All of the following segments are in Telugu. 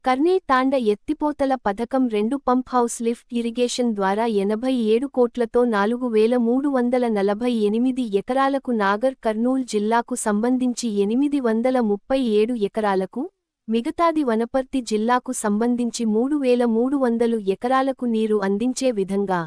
కర్నే తాండ ఎత్తిపోతల పథకం 2 పంప్ హౌస్ లిఫ్ట్ ఇరిగేషన్ ద్వారా 87 కోట్లతో 4348 ఎకరాలకు నాగర్ కర్నూల్ జిల్లాకు సంబంధించి 837 ఎకరాలకు, మిగతాది వనపర్తి జిల్లాకు సంబంధించి 3300 ఎకరాలకు నీరు అందించే విధంగా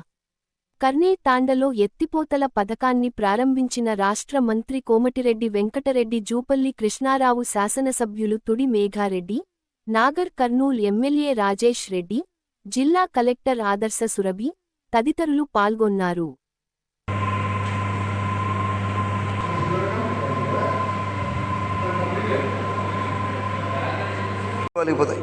కర్నే తాండలో ఎత్తిపోతల పథకాన్ని ప్రారంభించిన రాష్ట్ర మంత్రి కోమటిరెడ్డి వెంకటరెడ్డి, జూపల్లి కృష్ణారావు, శాసనసభ్యులు తుడి మేఘారెడ్డి, నాగర్ కర్నూల్ ఎమ్మెల్యే రాజేష్ రెడ్డి, జిల్లా కలెక్టర్ ఆదర్శ సురభి తదితరులు పాల్గొన్నారు. मोबाइल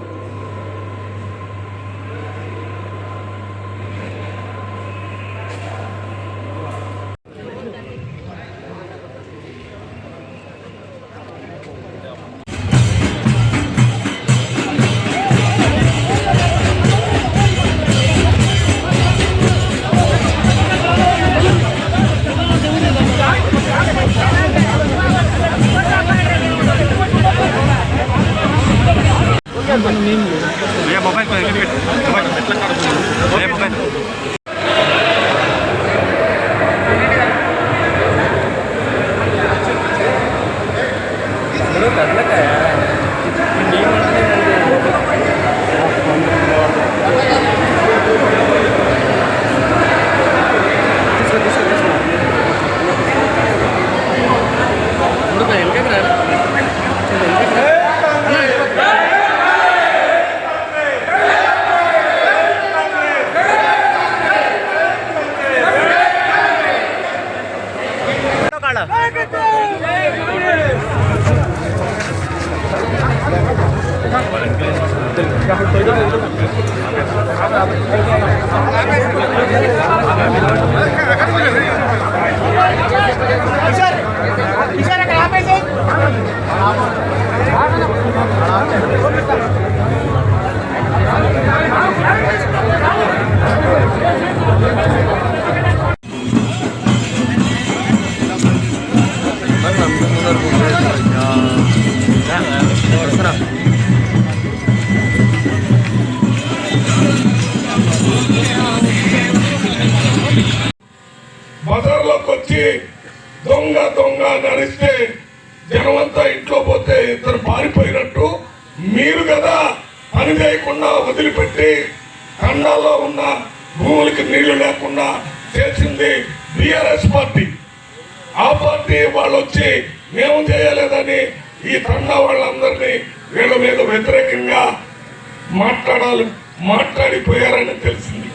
బజార్లోకి వచ్చి దొంగ దొంగ నడిస్తే జనమంతా ఇంట్లో పోతే ఇద్దరు పారిపోయినట్టు మీరు కదా పని చేయకుండా వదిలిపెట్టి ఖండాల్లో ఉన్న భూములకి నీళ్లు లేకుండా చేసింది బీఆర్ఎస్ పార్టీ. ఆ పార్టీ వాళ్ళు వచ్చి మేము చేయలేదని ఈ తండా వాళ్ళందరినీ వీళ్ళ మీద వ్యతిరేకంగా మాట్లాడిపోయారని తెలిసింది.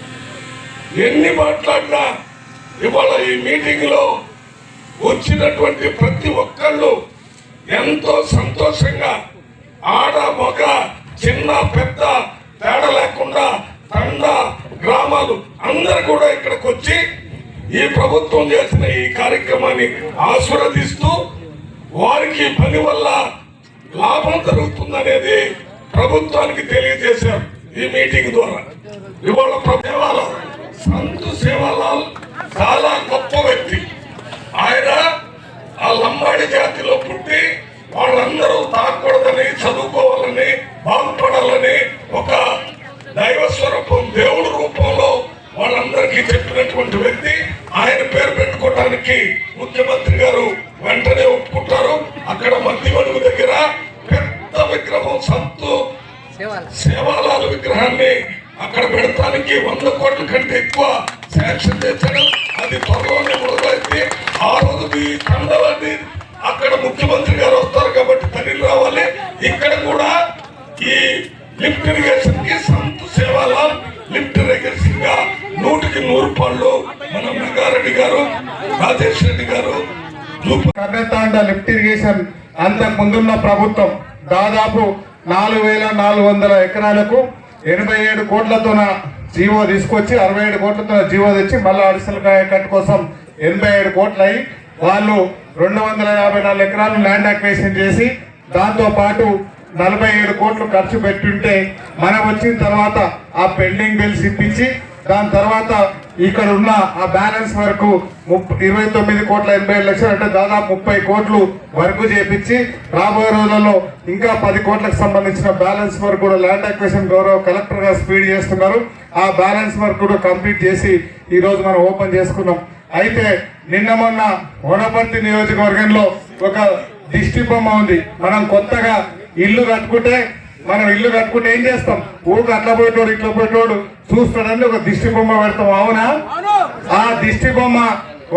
ఎన్ని మాట్లాడినా ఇవాళ ఈ మీటింగ్ లో వచ్చినటువంటి ప్రతి ఒక్కళ్ళు ఎంతో సంతోషంగా ఆడ మగ చిన్న పెద్ద తేడా లేకుండా తండా గ్రామాలు అందరు కూడా ఇక్కడికి వచ్చి ఈ ప్రభుత్వం చేసిన ఈ కార్యక్రమాన్ని ఆశీర్వదిస్తూ వారికి పని వల్ల లాభం జరుగుతుందనేది ప్రభుత్వానికి తెలియజేశారు ఈ మీటింగ్ ద్వారా. ఇవాళ సేవాలాల్, సంతు సేవాలాల్ చాలా గొప్ప వ్యక్తి. ఆయన ఆ లంబాడి జాతిలో పుట్టి వాళ్ళందరూ తాకూడదని, చదువుకోవాలని, బాగుపడాలని ఒక దైవ స్వరూపం దేవుడి రూపంలో వాళ్ళందరికీ చెప్పినటువంటి వ్యక్తి. ఆయన పేరు పెట్టుకోవడానికి ముఖ్యమంత్రి గారు వెంటనే ఒప్పుకుంటారు. అక్కడ మధ్యమడుగు దగ్గర పెద్ద విగ్రహం సంతు సేవాలాల్ విగ్రహాన్ని అక్కడ పెడతానికి 100 కోట్ల కంటే ఎక్కువ శాంక్షన్ చేశాడు. అది త్వరలోనే మొదలైంది. ఆ రోజు ఈ తండలన్నీ అక్కడ ముఖ్యమంత్రి గారు వస్తారు కాబట్టి తల్లి రావాలి. ఇక్కడ కూడా ఈ లిఫ్ట్ ఇరిగేషన్ కి సంతు సేవాలాల్ లిఫ్ట్ ఇరిగేషన్ గా 100కి 100 పాళ్ళు మన మెగారెడ్డి గారు, రాజేష్ రెడ్డి గారు. కర్నే తాండ లిఫ్ట్ ఇరిగేషన్ అంతకు ముందున్న ప్రభుత్వం దాదాపు 4400 ఎకరాలకు 87 కోట్లతో జీవో తీసుకొచ్చి 67 కోట్లతో జీవో తెచ్చి మళ్ళీ అడిషనల్ కట్ కోసం 87 కోట్లు అయ్యి వాళ్ళు 254 ఎకరాలు ల్యాండ్ అక్వేషన్ చేసి దాంతో పాటు 47 కోట్లు ఖర్చు పెట్టుంటే మనం వచ్చిన తర్వాత ఆ పెండింగ్ బిల్స్ ఇప్పించి దాని తర్వాత ఇక్కడ ఉన్న ఆ బ్యాలెన్స్ వరకు 29,80,00,000 అంటే దాదాపు 30 కోట్లు వర్క్ చేపించి రాబోయే రోజులలో ఇంకా 10 కోట్లకు సంబంధించిన బ్యాలెన్స్ వర్క్ కూడా ల్యాండ్ అక్విజిషన్ గౌరవ కలెక్టర్ గారు స్పీడ్ చేస్తున్నారు. ఆ బ్యాలెన్స్ వర్క్ కూడా కంప్లీట్ చేసి ఈ రోజు మనం ఓపెన్ చేసుకున్నాం. అయితే నిన్న మొన్న వనపర్తి నియోజకవర్గంలో ఒక దిష్టి బొమ్మ ఉంది. మనం కొత్తగా ఇల్లు కట్టుకుంటే ఏం చేస్తాం, ఊరికి అట్లా పోయేటోడు ఇట్లా పోయేటోడు చూస్తాడని ఒక దిష్టి బొమ్మ పెడతాం, అవునా? ఆ దిష్టి బొమ్మ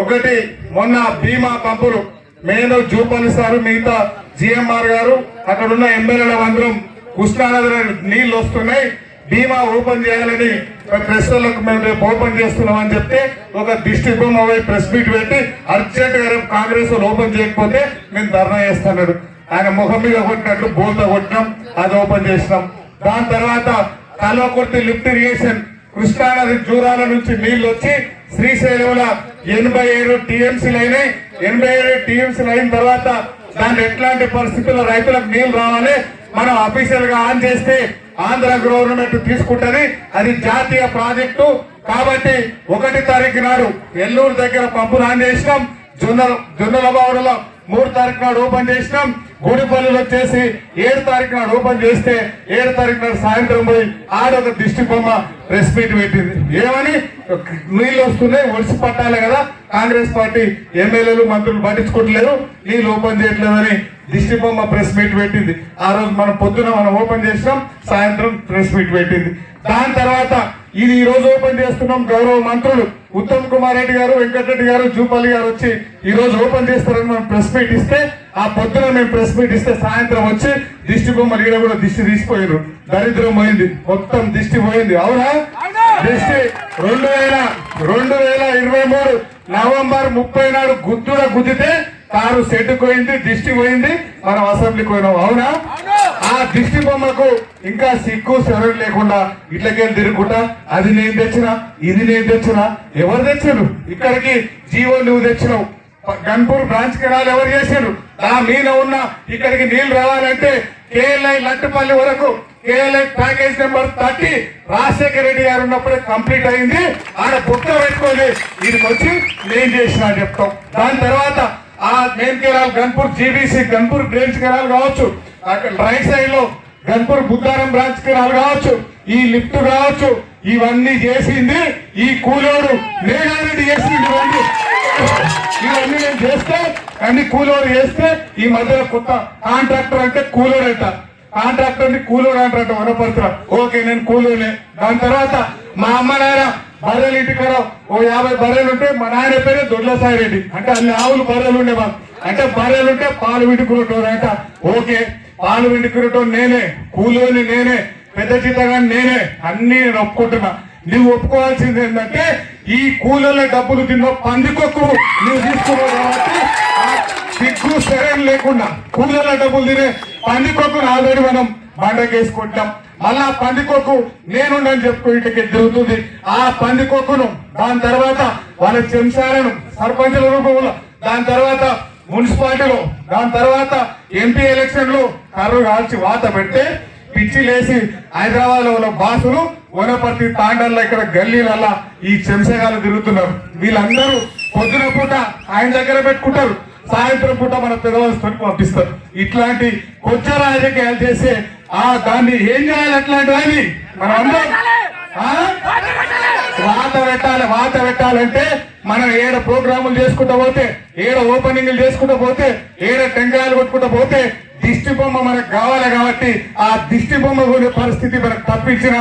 ఒకటి మొన్న బీమా పంపులు నేను జూపల్లి సారు మిగతా జిఎంఆర్ గారు అక్కడ ఉన్న ఎమ్మెల్యేల అందరం కృష్ణానది నీళ్లు వస్తున్నాయి, బీమా ఓపెన్ చేయాలని ప్రెస్ వాళ్ళకు మేము రేపు ఓపెన్ చేస్తున్నాం అని చెప్తే ఒక దిష్టి బొమ్మ ప్రెస్ మీట్ పెట్టి అర్జెంట్ గా రేపు కాంగ్రెస్ వాళ్ళు ఓపెన్ చేయకపోతే మేము ధర్నా చేస్తున్నాడు. ఆయన ముఖం మీద కొట్టినట్లు బోల్తో కొట్టినాం, అది ఓపెన్ చేసినాం. దాని తర్వాత కల్వకుర్తి లిఫ్ట్ ఇరిగేషన్ కృష్ణానది జూరాల నుంచి నీళ్లు వచ్చి శ్రీశైలంలో 87 టీఎంసీలు అయినాయి. 87 టీఎంసీలు అయిన తర్వాత దాని ఎట్లాంటి పరిస్థితుల్లో రైతులకు నీళ్లు రావాలి, మనం అఫీషియల్ గా ఆన్ చేస్తే ఆంధ్ర గవర్నమెంట్ తీసుకుంటది, అది జాతీయ ప్రాజెక్టు కాబట్టి 1 తారీఖు నాడు ఎల్లూరు దగ్గర పంపులు ఆన్ చేసినాం, జొన్నలబావులో 3 తారీఖు నాడు ఓపెన్ చేసినాం, గుడిపల్లిలో వచ్చేసి 7 తారీఖు నాడు ఓపెన్ చేస్తే 7 తారీఖు నాడు సాయంత్రం పోయి ఆడొక దిష్టి బొమ్మ ప్రెస్ మీట్ పెట్టింది. ఏమని, నీళ్ళు వస్తున్నాయి ఒడిసి పట్టాలి కదా, కాంగ్రెస్ పార్టీ ఎమ్మెల్యేలు మంత్రులు పట్టించుకోవట్లేదు, నీళ్ళు ఓపెన్ చేయట్లేదని దిష్టి బొమ్మ ప్రెస్ మీట్ పెట్టింది. ఆ రోజు మనం పొద్దున ఓపెన్ చేసినాం, సాయంత్రం ప్రెస్ మీట్ పెట్టింది. దాని తర్వాత ఇది ఈ రోజు ఓపెన్ చేస్తున్నాం. గౌరవ మంత్రులు ఉత్తమ్ కుమార్ రెడ్డి గారు, వెంకటరెడ్డి గారు, జూపల్లి గారు వచ్చి ఈ రోజు ఓపెన్ చేస్తారని మనం ప్రెస్ మీట్ ఇస్తే, ఆ పొద్దున మేము ప్రెస్ మీట్ ఇస్తే సాయంత్రం వచ్చి దిష్టి బొమ్మలు ఈడ కూడా దిష్టి తీసిపోయారు. దరిద్రం పోయింది, మొత్తం దిష్టి పోయింది, అవునా? దిష్టి 2023 నవంబర్ 30 నాడు గుద్దితే కారు సెట్ పోయింది, దిష్టి పోయింది, మనం అసెంబ్లీకి పోయినాం, అవునా? ఆ దిష్టి బొమ్మకు ఇంకా సిగ్గు శరం లేకుండా ఇట్లకెళ్ళి తిరుగుకుంటా అది నేను తెచ్చినా, ఇది నేను తెచ్చినా, ఎవరు తెచ్చారు ఇక్కడికి? జీవో నువ్వు తెచ్చినావు. గన్పూర్ బ్రాంచ్ కెనాల్ ఎవరు చేశారు? ఆ మీద ఉన్న ఇక్కడికి నీళ్లు రావాలంటే కేఎల్ఐ లట్టుపల్లి వరకు KLI package number 30 Rajasekhara Reddy గారు ఉన్నప్పుడే కంప్లీట్ అయింది. ఆడ బుట్ట పెట్టుకొని వీడికి వచ్చి నేను చేసిన చెప్తాం. దాని తర్వాత ఆ main canal Ganpur GBC Ganpur branch canal కావచ్చు, అక్కడ రైట్ సైడ్ లో గన్పూర్ బుద్ధారం బ్రాంచ్ కెనాల్ కావచ్చు, ఈ లిఫ్ట్ కావచ్చు, ఇవన్నీ చేసింది ఈ కూలోడు మేఘారెడ్డి చేసింది. ఇవన్నీ నేను చేస్తే అన్ని కూలోడు చేస్తే ఈ మధ్యలో కొత్త కాంట్రాక్టర్ అంటే కూలోడు అంట, కాంట్రాక్టర్ ని కూలోడు అంటారట వనపర్తిలో. ఓకే, నేను కూలోనే. దాని తర్వాత మా అమ్మ నాయన బర్రెలు ఇంటికాడ 50 బర్రెలు ఉంటే మా నాయన పేరే దొడ్ల సాయిరెడ్డి, అంటే అన్ని ఆవులు బర్రెలు ఉండేవాళ్ళు, అంటే బర్రెలు ఉంటే పాలు విండుకునేటోడు అంట. ఓకే, పాలు విండుకునేటో నేనే, కూలోని నేనే, పెద్ద జీతగాని నేనే, అన్ని నేను ఒప్పుకుంటున్నా. నువ్వు ఒప్పుకోవాల్సింది ఏంటంటే ఈ కూలీల డబ్బులు తిన్న పందికొక్కు నువ్వు తీసుకున్నావు కాబట్టి సిగ్గు సరైన లేకుండా కూలీల డబ్బులు తినే పందికొక్కును ఆల్రెడీ మనం బండకేసుకుంటాం. మళ్ళా పందికొక్కు నేనుండని చెప్పుకో ఇటుకి తిరుగుతుంది. ఆ పందికొక్కును దాని తర్వాత వాళ్ళ చెంచాలను సర్పంచుల రూపంలో, దాని తర్వాత మున్సిపాలిటీలో, దాని తర్వాత ఎంపీ ఎలక్షన్ లో కర్రు కాల్చి వాత పెడితే పిచ్చి లేసి హైదరాబాద్ లో బాసులు వనపర్తి తాండల్లో ఇక్కడ గల్లీలల్లా ఈ చెంచగాలు తిరుగుతున్నారు. వీళ్ళందరూ పొద్దున పూట ఆయన దగ్గర పెట్టుకుంటారు, సాయంత్రం పూట మన పెదవలతో పంపిస్తారు. ఇట్లాంటి కొత్త రాజకీయాలు చేస్తే దాన్ని ఏం చేయాలి? అట్లాంటి అని మనం అందరం వాత పెట్టాలంటే మనం ఏడ ప్రోగ్రాములు చేసుకుంటా పోతే, ఏడ ఓపెనింగ్లు చేసుకుంటా పోతే, ఏడ టెంకాయలు కొట్టుకుంటా పోతే దిష్టి బొమ్మ మనకు కావాలి. కాబట్టి ఆ దిష్టి బొమ్మ కొనే పరిస్థితి మనకు తప్పించిన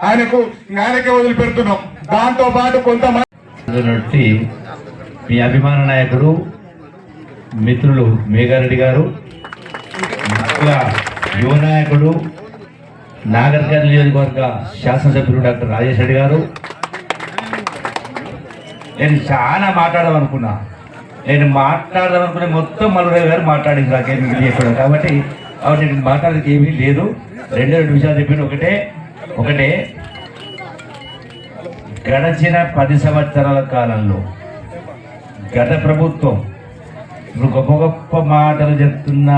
ఆయనకే వదిలిపెడుతున్నాం. దాంతో పాటు కొంతమంది మీ అభిమాన నాయకుడు మిత్రులు మేఘారెడ్డి గారు, యువ నాయకుడు నాగర్కర్నూలు నియోజకవర్గ శాసనసభ్యులు డాక్టర్ రాజేష్ రెడ్డి గారు. నేను చాలా మాట్లాడదామనుకున్నా, మొత్తం మల్లురావు గారు మాట్లాడింది, నాకేమి చెప్పడం కాబట్టి నేను మాట్లాడేది ఏమీ లేదు. 2 విషయాలు చెప్పిన. ఒకటే గడచిన 10 సంవత్సరాల కాలంలో గత ప్రభుత్వం ఇప్పుడు గొప్ప గొప్ప మాటలు చెప్తున్న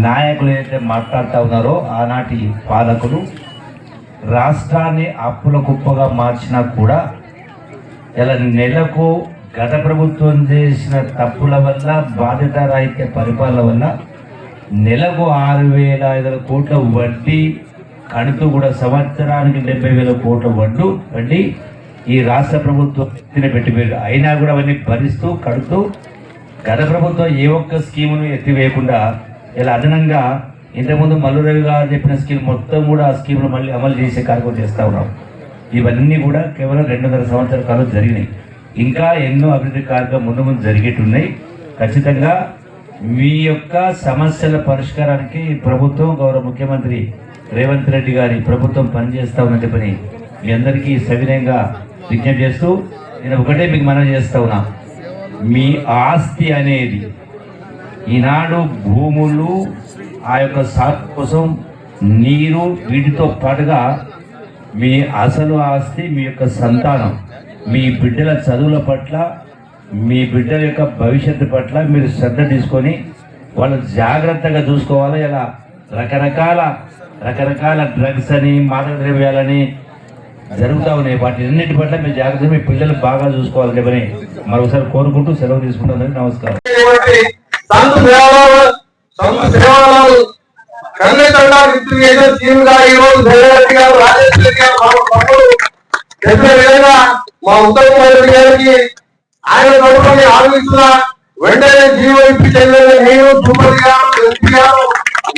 నాయకులు ఏదైతే మాట్లాడుతూ ఉన్నారో ఆనాటి పాలకులు రాష్ట్రాన్ని అప్పుల కుప్పగా మార్చినా కూడా ఇలా నెలకు గత ప్రభుత్వం చేసిన తప్పుల వల్ల బాధ్యతారాహిత్య పరిపాలన వల్ల నెలకు 6,500 కోట్ల వడ్డీ కడుతూ కూడా సంవత్సరానికి 70,000 కోట్ల వడ్డీ ఈ రాష్ట్ర ప్రభుత్వం పెట్టిపోయారు. అయినా కూడా అవన్నీ భరిస్తూ కడుతూ గత ప్రభుత్వం ఏ ఒక్క స్కీమును ఎత్తివేయకుండా ఇలా అదనంగా ఇంతకుముందు మల్లురవి గారు చెప్పిన స్కీమ్ మొత్తం కూడా ఆ స్కీమ్ను మళ్ళీ అమలు చేసే కార్యక్రమం చేస్తూ ఉన్నాం. ఇవన్నీ కూడా కేవలం 2.5 సంవత్సరాల కాలం జరిగినాయి. ఇంకా ఎన్నో అభివృద్ధి కార్యక్రమాలు ముందు ముందు జరిగేట్టున్నాయి. ఖచ్చితంగా మీ యొక్క సమస్యల పరిష్కారానికి ప్రభుత్వం గౌరవ ముఖ్యమంత్రి రేవంత్ రెడ్డి గారి ప్రభుత్వం పనిచేస్తా ఉందని చెప్పని మీ అందరికీ సవినయంగా విజ్ఞప్తి చేస్తూ నేను ఒకటే మీకు మనవి చేస్తా ఉన్నా. మీ ఆస్తి అనేది ఈనాడు భూములు, ఆ యొక్క సాగు కోసం నీరు, వీటితో పాటుగా మీ అసలు ఆస్తి మీ యొక్క సంతానం, మీ బిడ్డల చదువుల పట్ల, మీ బిడ్డల యొక్క భవిష్యత్తు పట్ల మీరు శ్రద్ధ తీసుకొని వాళ్ళు జాగ్రత్తగా చూసుకోవాలి. ఇలా రకరకాల డ్రగ్స్ అని, మాదక ద్రవ్యాలని జరుగుతూ ఉన్నాయి. వాటి అన్నిటి పట్ల మీరు జాగ్రత్త, మీ పిల్లలు బాగా చూసుకోవాలి చెప్పని మరొకసారి కోరుకుంటూ సెలవు తీసుకుంటాను. నమస్కారం. మా ఉత్తర కుమార్ రెడ్డి గారికి ఆయన తరఫున ఆలోచిస్తున్న వెంటనే జీవో ఇప్పించండి. నేను తిరుపతి గారు, ఎంపీ గారు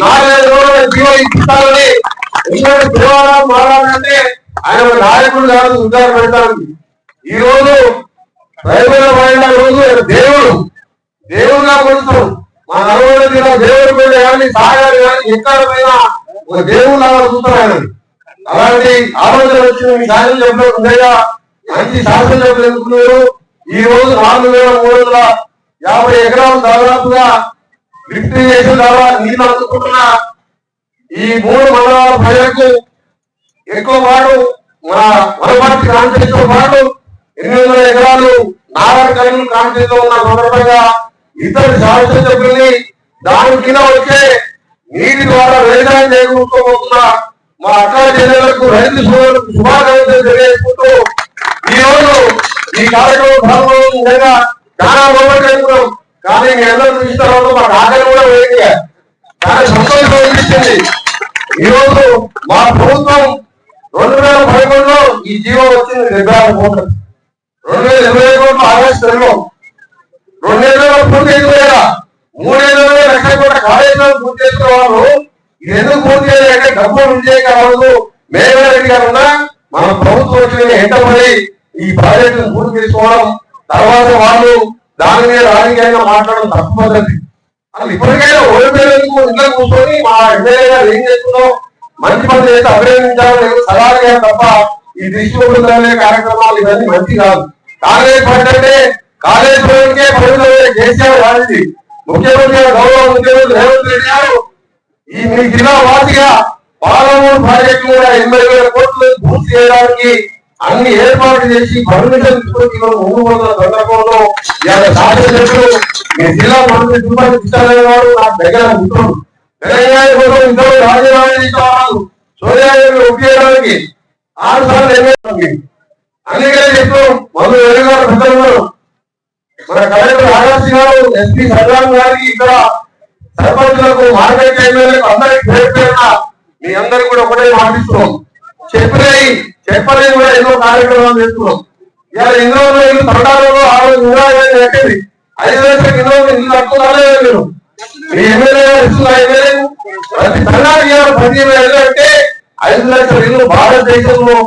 4-5 రోజుల జీవో ఇప్పిస్తానని, ఎందుకంటే దేవాలయం మారాలంటే ఆయన నాయకుడు కాదు, ఉద్దారు పెడతానికి. ఈ రోజు రైతుల పడిన రోజు దేవుడుగా కొలుస్తాం. మా నలుగురు జిల్లా దేవుడి మీద కానీ సాగారు కానీ ఎక్కడ పోయినా ఒక దేవుడు లాగా చూస్తాం ఆయన. అలాంటి ఆలోచన వచ్చిన మీ సాయం చెప్పలేకుండా మంచి శాసనసభ్యులు ఎన్నుకున్నారు. ఈ రోజు 4,350 ఎకరాలు దాదాపుగా లిఫ్ట్ చేసిన ద్వారా నీళ్ళు అందుకుంటున్న ఈ 3 మండలాల ప్రజలకు ఎక్కువ పాటు మన వనపర్తి కాన్స్టిట్యూన్సీతో పాటు 800 ఎకరాలు నారాయణ కరీం కాన్స్టిట్యూన్సీలో ఉన్న సందర్భంగా ఇతర శాసనసభ్యుల్ని దాని కింద వచ్చే నీటి ద్వారా వ్యవసాయం చేయకపోతున్న మా అక్క చెల్లెలకు, రైతు సోదరులకు శుభాకాంక్షలు తెలియజేసుకుంటూ ఈ రోజు ఈ కార్యక్రమం ప్రారంభంగా చాలా బాగుంటున్నాం. కానీ మీ అందరూ చూసిన తర్వాత మాకు ఆకలి కూడా వేయండి, చాలా సంతోషం అనిపించింది. ఈ రోజు మా ప్రభుత్వం 2011లో ఈ జీవో వచ్చింది 76 కోట్లు, 2020 కోట్లు ఆగస్టు 2లో 2 ఏళ్ళలో పూర్తి అయిపోయా 3 ఏళ్ళలో 1,00,000 కోట్ల కార్యక్రమం పూర్తి చేసుకున్న వాళ్ళు ఇది ఎందుకు పూర్తి చేయాలంటే డబ్బులు ఉంచే కాదు. మేఘారెడ్డి గారు ఉన్నా మన ప్రభుత్వం వచ్చిన ఎంటపడి ఈ ప్రాజెక్టును పూర్తి చేసుకోవడం, తర్వాత వాళ్ళు దాని మీద రాజకీయంగా మాట్లాడడం తప్పు పద్ధతి. అసలు ఇప్పటికైనా ఓడిపోయేందుకు ఇంట్లో కూర్చొని మా ఎమ్మెల్యే గారు ఏం చేస్తున్నాం మంచి పని చేస్తే అభినందించాలని సలహా తప్ప ఈ దృష్టి కార్యక్రమాలు ఇవన్నీ మంచి కాదు. కాంగ్రెస్ పార్టీ అంటే కాలేజ్ ప్రజలకే పరిమితమైన కేసీఆర్ రాజీ ముఖ్యమంత్రి గౌరవ ముఖ్యమంత్రి రేవంత్ రెడ్డి గారు ఈ మీ జిల్లా వాసిగా పాలమూరు ప్రాజెక్టు కూడా 80,000 కోట్లు పూర్తి చేయడానికి అన్ని ఏర్పాట్లు చేసి పర్మిషన్ తీసుకొచ్చి 300 సందర్భంలో శాసనసభ్యులు మీ జిల్లా మంత్రి తిరుపతి కృష్ణారావు గారు నాకు దగ్గర మిత్రుడు తెలంగాణ కోసం ఇంట్లో రాజీనామా చేసేవాళ్ళు సోనియాగాంధీ ఒప్పించడానికి 6 సార్లు ఎమ్మెల్యే అందుకనే చెప్తాం. మొదలు వెలుగారు పెద్దలు మన కలెక్టర్ ఆకాశ్ గారు, ఎస్పీ సర్దాం గారికి, ఇక్కడ సర్పంచులకు, మార్కెట్ ఎమ్మెల్యేలకు అందరికి పేరున మీ అందరికి కూడా ఒకటే మాటిస్తున్నాం. చెప్పలేని కూడా ఎన్నో కార్యక్రమాలు చేస్తున్నాం. ఇలా ఇందులో ఇల్లు తండాలలో 6 ఎక్కింది 5 లక్షల ఇందులో ఇల్లు కట్టుకున్నారే మీరు మీ ఎమ్మెల్యే ఇస్తున్న ఎమ్మెల్యేకు ప్రతి తండానికి 15,000 అంటే 5 లక్షల ఇల్లు భారతదేశంలో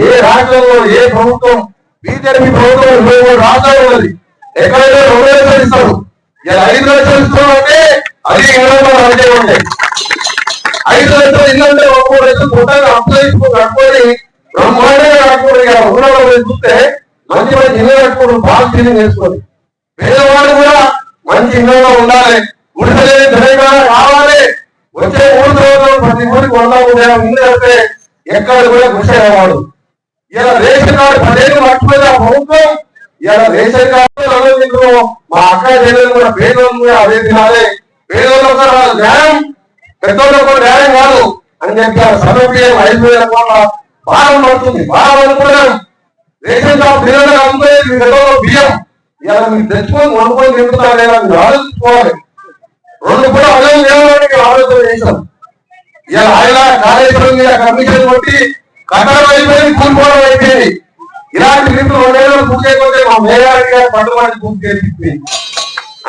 ఏ రాష్ట్రంలో ఏ ప్రభుత్వం బీజేపీ ప్రభుత్వం 23 రాష్ట్రాలు ఉన్నది. ఎక్కడైతే 2 లక్షలు ఇస్తారు, ఇలా 5 లక్షలు ఇస్తున్నాం అంటే అది ఇంగ్లాండ్ రాజ్యం ఉంటాయి. 5 లక్షలు ఇల్లంటే 3 లక్షలు మొత్తాన్ని అప్లైంచుకుని కట్టుకొని బ్రహ్మాండంగా కట్టుకోండి. ఊళ్ళలో చూస్తే మంచి ఇల్లు కట్టుకోవడం బాగా క్లీనింగ్ చేసుకోండి. పేదవాళ్ళు కూడా మంచి ఇళ్ళలో ఉండాలి. గుడిసె తెలంగాణ కావాలి. వచ్చే 3 సంవత్సరాలు ప్రతి ఊరికి 100 ఇల్లు కడితే ఎక్కడ కూడా గుడిసె రావాడు. ఇలా రేషన్ కార్డు 10 ఏళ్ళు మర్చిపోయిన ప్రభుత్వం ఇలా రేషన్ కార్డు మా అక్క చెల్లెలు కూడా పేదోళ్ళు కూడా అదే తినాలి. పేదోళ్ళు కూడా న్యాయం, పెద్దోళ్ళు కూడా న్యాయం కాదు అని చెప్పి సభ్యం 5,000 కోట్ల భారం పడుతుంది. భారం అనుకున్నాం రేషన్ షాప్ పిల్లలకు అమ్ముకునే మీ దగ్గర బియ్యం ఇలా మీరు తెచ్చుకొని వండుకొని తింటున్నారా లేదా మీరు ఆలోచించుకోవాలి. 2 కూడా అదే లేవడానికి ఆలోచన చేశాం. ఇలా ఆయన కాళేశ్వరం మీద కమిషన్ కొట్టి కట్టడం అయిపోయింది, కూలిపోవడం అయిపోయింది. ఇలాంటి రీతులు 2 ఏళ్ళు పూర్తి చేయకపోతే మా మేయర్ గారు పట్టుబడి పూర్తి చేసింది.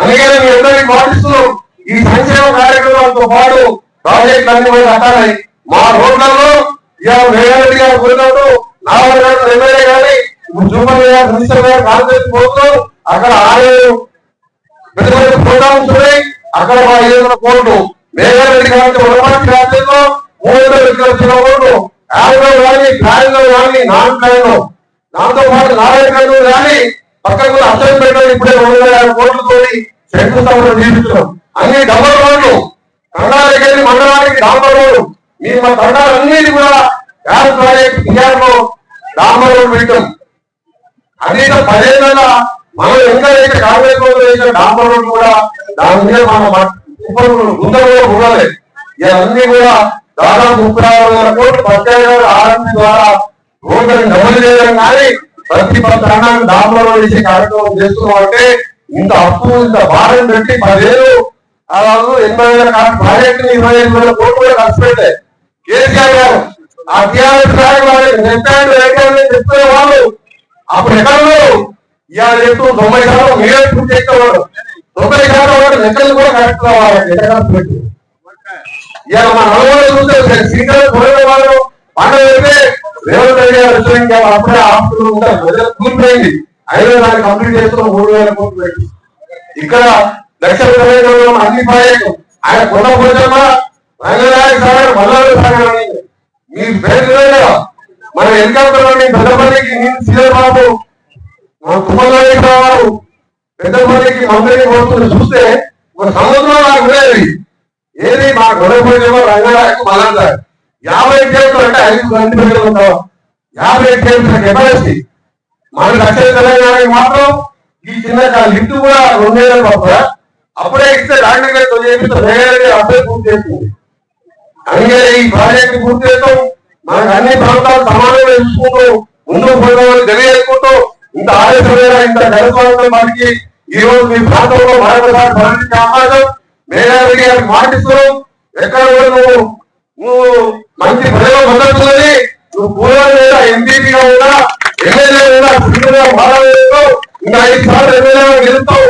అందుకని మీ అందరికీ మాటిస్తున్నాం, ఈ సంక్షేమ కార్యక్రమాలతో పాటు ప్రాజెక్టులు అన్ని కూడా కట్టాలి. మా రోడ్లలో ఇవాళ మేయర్ గారు పోయినప్పుడు నాలుగు ఎమ్మెల్యే గారి జూపల్లి గారు మినిస్టర్ గారు కాంగ్రెస్ పోతున్నాం. అక్కడ 6 పెద్ద పెద్ద ప్రోగ్రామ్స్ ఉన్నాయి. అక్కడ మా 700 కోట్లు మేయర్ రెడ్డి గారి వనపర్తి రాజ్యంలో 300 లక్షల కోట్లు యాభై కానీ ప్లాన్లో కానీ నాన్ ప్లాన్లో, దాంతో పాటు నారాయణ కానీ పక్కన అసలు పెట్టాలి. ఇప్పుడే 250 కోట్లతో శంకుస్థాపన చేస్తున్నాం. అన్ని డబల్ రోడ్లు, తండాలకి మండలానికి డాంబర్ రోడ్డు, మీ మా తండాలన్నిటి కూడా గ్యాస్ ప్రాజెక్ట్ బిహార్లో డాంబర్ రోడ్డు పెట్టాం. అదే 10 ఏళ్ళ మనం ఎంతైతే కాంగ్రెస్ చేసిన డాంబర్ రోడ్డు కూడా దాని మీద మనం ముందర కూడా ఉండాలి. ఇవన్నీ కూడా దాదాపు 36,000 కోట్లు పంచాయతీ ఆర్ఎంపీ ద్వారా రోడ్లను డబుల్ చేయడం కానీ ప్రతి తండాన్ని డాంబర్ రోడ్డు చేసే కార్యక్రమం చేస్తున్నాం. అంటే ఇంత అప్పు ఇంత భారం పెట్టి 10 ఏళ్ళు 80,000 ప్రాజెక్టు 25,000 కోట్లు కూడా ఖర్చు పెట్టాయి. కేసీఆర్ గారు ఆ టీఆర్ఎస్ చెప్తున్న వాళ్ళు అప్పుడు ఎక్కడ ఇవాళ చెప్తూ 90% మీరే పూర్తి చేసేవాడు. 90% వాడు లెక్కలు కూడా కరెక్ట్ రావాలి. ఇవాళ మా నలుగురు చూస్తే సీనియర్ పోయిన వాళ్ళు పండుగ అయితే రేవంత్ రెడ్డి గారు వచ్చి అప్పుడే హాస్పిటల్ ఉంటారు కూలిపోయింది. 5,000 కంప్లీట్ చేస్తున్నాం. 3,000 కోట్లు పెట్టి ఇక్కడ లక్షల అన్ని ప్రాజెక్టు ఆయన కొండ పోజమ్మా రంగనాయక సాగర్ మల్లాడు సాగర్ అని మీరు పేరు కదా. మన హెలికాప్టర్ పెద్దపల్లికి సీఎం బాబు మన తుమ్మలరావు పెద్దపల్లికి మంత్రికి పోతున్న చూస్తే ఒక సముద్రం నాకు ఉండేది. ఏది మా గొడవ పోజమ్మా రంగనాయకు మల్లాడు 50 కిలోమీటర్లు అంటే 5 గంటలు ఉంటాం. 50 కిలోమీటర్ల కెపాసిటీ మన దక్షిణ తెలంగాణకి మాత్రం ఈ చిన్న లిఫ్ట్ కూడా 2 ఏళ్ళు పడుతుందా? అప్పుడే ఇస్తే రాజకీయ అప్పుడే పూర్తి చేస్తుంది. అందుకే ఈ ప్రాజెక్టు పూర్తి చేస్తాం. మనకు అన్ని ప్రాంతాలు సమానంగా చూసుకుంటూ ముందుకు పోవడానికి తెలియజేసుకుంటూ ఇంత ఆలోచన ఇంత గడపడం మనకి ఈ రోజు మీ ప్రాంతంలో మరొకసారి పరిణించే అవకాశం మేయర్ గారికి మాటిస్తున్నాం. ఎక్కడ కూడా నువ్వు మంచి ప్రజల మద్దతు నువ్వు పూర్వ ఎంపీగా ఉన్నా ఎమ్మెల్యే ఉన్నా ఇంకా 5 సార్లు ఎమ్మెల్యే గెలుస్తావు.